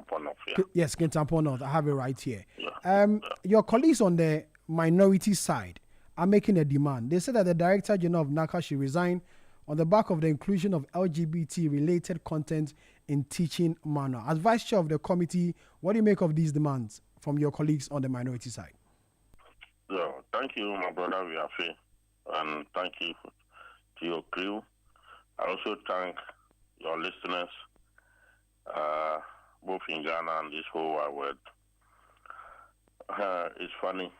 Kintampo North. Yeah. Yes, Kintampo North. I have it right here. Yeah. Your colleagues on the minority side are making a demand. They said that the Director General of NaCCA should resign on the back of the inclusion of LGBT-related content in teaching manual. As Vice Chair of the committee, what do you make of these demands from your colleagues on the minority side? Yeah, thank you, my brother Viafe, and thank you to your crew. I also thank your listeners, both in Ghana and this whole wide world. It's funny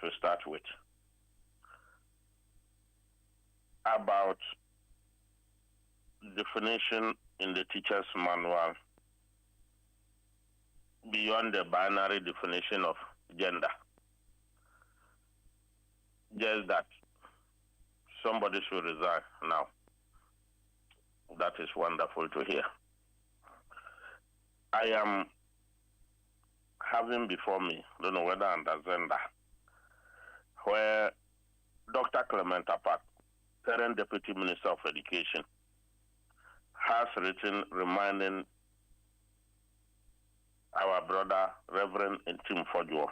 to start with. About definition in the teacher's manual beyond the binary definition of gender. Just that somebody should resign now. That is wonderful to hear. I am having before me, don't know whether under Zenda, where Dr. Clement Apak, current Deputy Minister of Education, has written reminding our brother, Reverend Ntim Fodjo,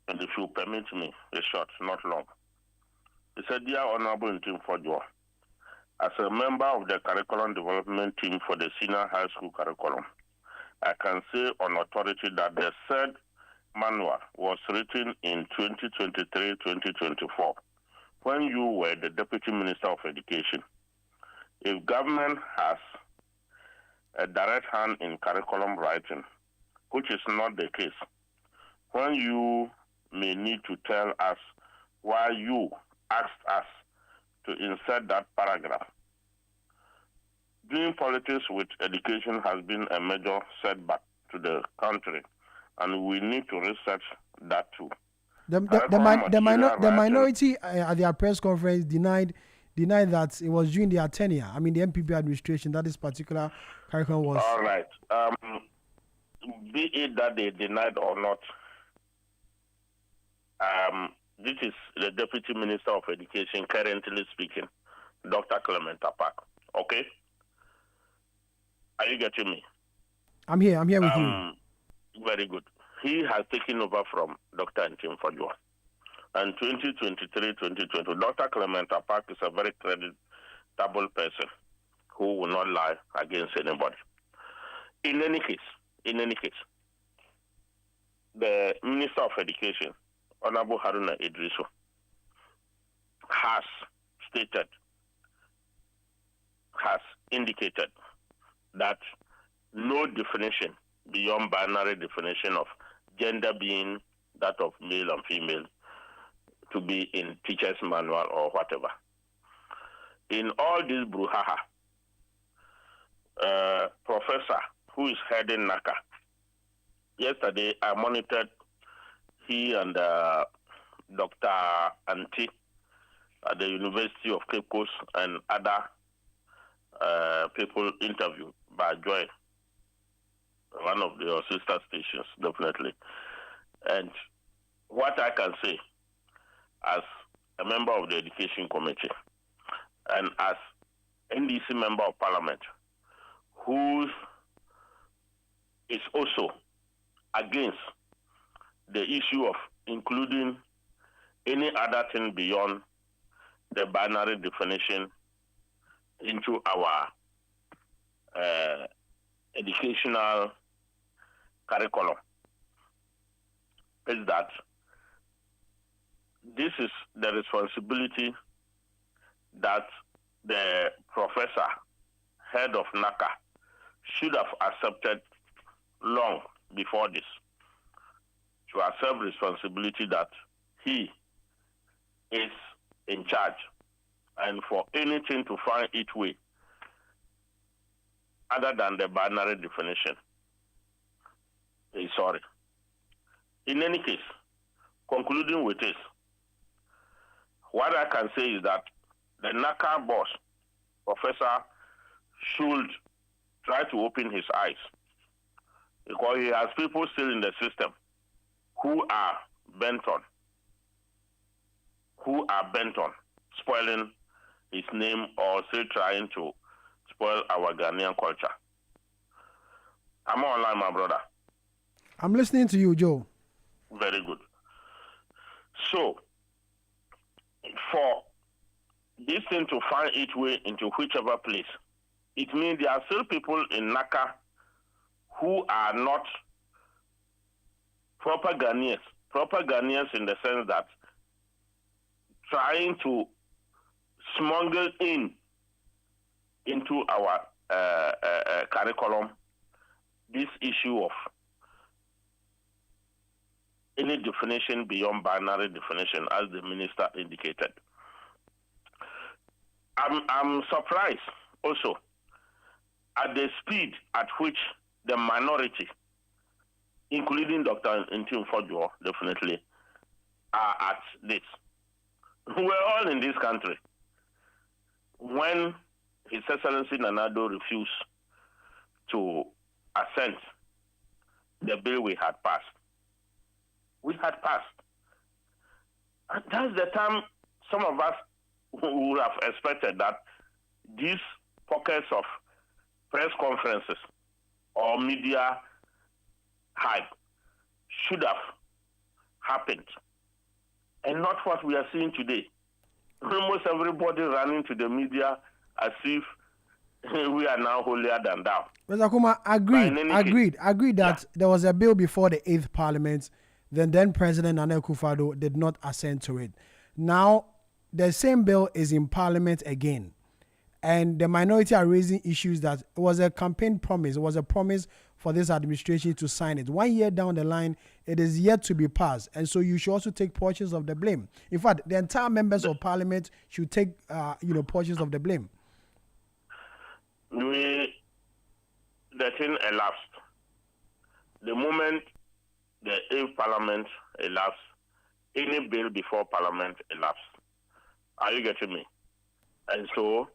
and if you permit me, a short, not long. He said, Dear Honorable Ntim Fodjo, as a member of the curriculum development team for the senior high school curriculum, I can say on authority that the said manual was written in 2023-2024 when you were the Deputy Minister of Education. If government has a direct hand in curriculum writing, which is not the case, when you may need to tell us why you asked us to insert that paragraph. Doing politics with education has been a major setback to the country, and we need to research that too. The minority at their press conference denied that it was during their tenure. I mean, the MPP administration, that this particular curriculum was. All right. Be it that they denied or not, this is the Deputy Minister of Education currently speaking, Dr. Clement Apak. Okay? Are you getting me? I'm here with you. Very good. He has taken over from Dr. Ntim Fodjo. And 2023-2020, Dr. Clement Apak is a very creditable person who will not lie against anybody. In any case, the Minister of Education, Honorable Haruna Idrisu, has indicated that no definition beyond binary definition of gender being that of male and female to be in teacher's manual or whatever. In all this brouhaha, professor who is heading NaCCA, yesterday I monitored he and Dr. Anti at the University of Cape Coast and other people interviewed by Joy, one of your sister stations, definitely. And what I can say as a member of the Education Committee and as NDC Member of Parliament, who is also against the issue of including any other thing beyond the binary definition into our educational curriculum, is that this is the responsibility that the professor, head of NaCCA, should have accepted long before this, to accept responsibility that he is in charge, and for anything to find its way other than the binary definition, he's sorry. In any case, concluding with this, what I can say is that the NaCCA boss, professor, should try to open his eyes, because he has people still in the system who are bent on spoiling his name or still trying to spoil our Ghanaian culture. I'm online, my brother. I'm listening to you, Joe. Very good. So, for this thing to find its way into whichever place, it means there are still people in NaCCA who are not proper Ghanaians. Proper Ghanaians in the sense that trying to smuggle into our curriculum this issue of any definition beyond binary definition, as the minister indicated. I'm surprised also at the speed at which the minority, including Dr. Ntim Fodjo, definitely, are at this. We're all in this country. When His Excellency Nanado refused to assent the bill we had passed, and that's the time some of us would have expected that these pockets of press conferences or media hype should have happened, and not what we are seeing today. Almost everybody running to the media as if we are now holier than thou. Mr. Kuma, agreed that there was a bill before the 8th Parliament. Then President Nana Akufo-Addo did not assent to it. Now, the same bill is in Parliament again. And the minority are raising issues that it was a campaign promise. It was a promise for this administration to sign it. 1 year down the line, it is yet to be passed. And so you should also take portions of the blame. In fact, the entire members of Parliament should take portions of the blame. The thing elapsed. The moment the 8th Parliament elapsed, any bill before Parliament elapsed. Are you getting me? And so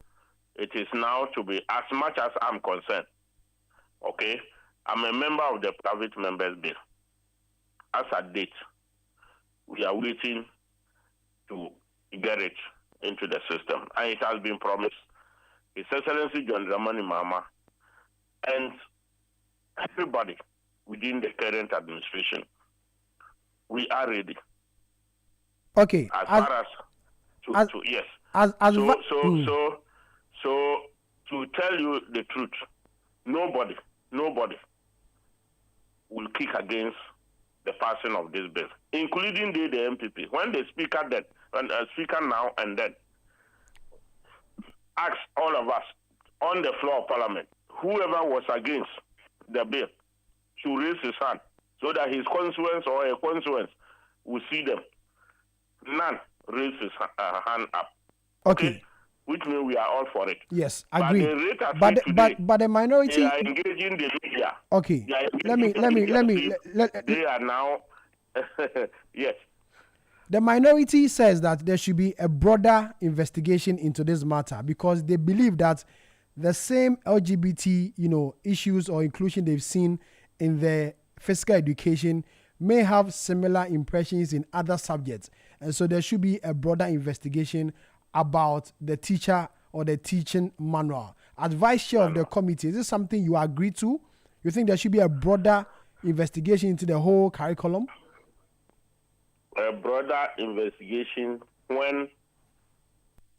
it is now to be, as much as I'm concerned, okay, I'm a member of the private members bill. As at date, we are waiting to get it into the system. And it has been promised. His Excellency John Dramani Mahama and everybody within the current administration, we are ready. Okay. Yes. So to tell you the truth, nobody will kick against the passing of this bill, including the MPP. When the speaker now and then asked all of us on the floor of Parliament, whoever was against the bill to raise his hand so that his constituents or a constituent will see them. None raised his hand up. Okay. Which means we are all for it. Yes, agreed. But the minority, they are engaging the media. Okay. Let me. They are now. Yes. The minority says that there should be a broader investigation into this matter because they believe that the same LGBT, issues or inclusion they've seen in the physical education may have similar impressions in other subjects. And so there should be a broader investigation about the teacher or the teaching manual. As vice chair of the committee, is this something you agree to? You think there should be a broader investigation into the whole curriculum? A broader investigation. When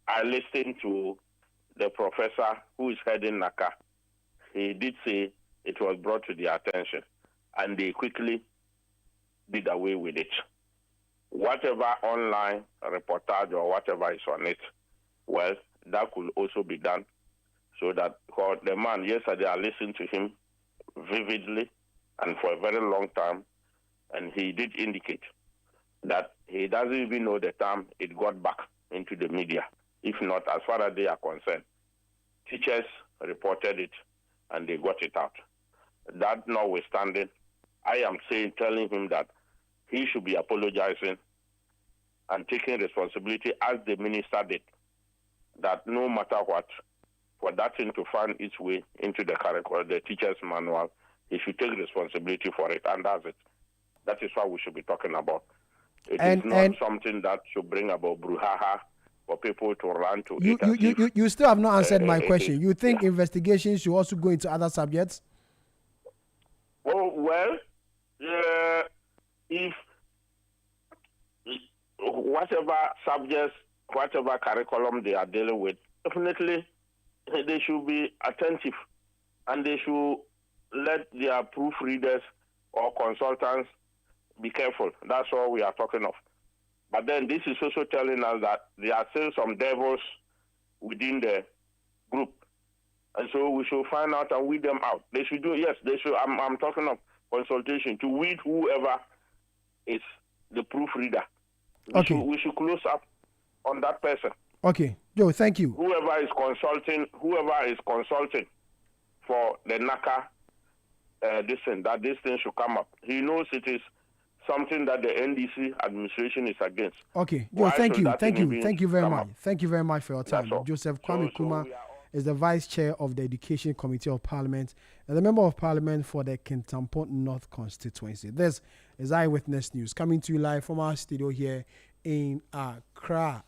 I listened to the professor who is heading NaCCA, he did say it was brought to their attention and they quickly did away with it. Whatever online reportage or whatever is on it, well, that could also be done so that for the man, yesterday I listened to him vividly and for a very long time, and he did indicate that he doesn't even know the time it got back into the media. If not, as far as they are concerned, teachers reported it and they got it out. That notwithstanding, I am telling him that he should be apologizing and taking responsibility as the minister did, that no matter what, for that thing to find its way into the curriculum, the teacher's manual, he should take responsibility for it, and that's it. That is what we should be talking about. It is not something that should bring about brouhaha for people to run to it. You still have not answered my question. You think investigations should also go into other subjects? Oh, well, if whatever subjects, whatever curriculum they are dealing with, definitely they should be attentive and they should let their proofreaders or consultants be careful. That's all we are talking of. But then this is also telling us that there are still some devils within the group. And so we should find out and weed them out. They should do, yes, they should. I'm talking of consultation to weed whoever is the proofreader. We should close up on that person. Okay, Joe, thank you. Whoever is consulting for the NaCCA, this thing should come up. He knows it is something that the NDC administration is against. Okay, Joe, thank you very much. Thank you very much for your time. Joseph Kwame Kuma is the Vice Chair of the Education Committee of Parliament and the Member of Parliament for the Kintampo North constituency. This is Eyewitness News coming to you live from our studio here in Accra.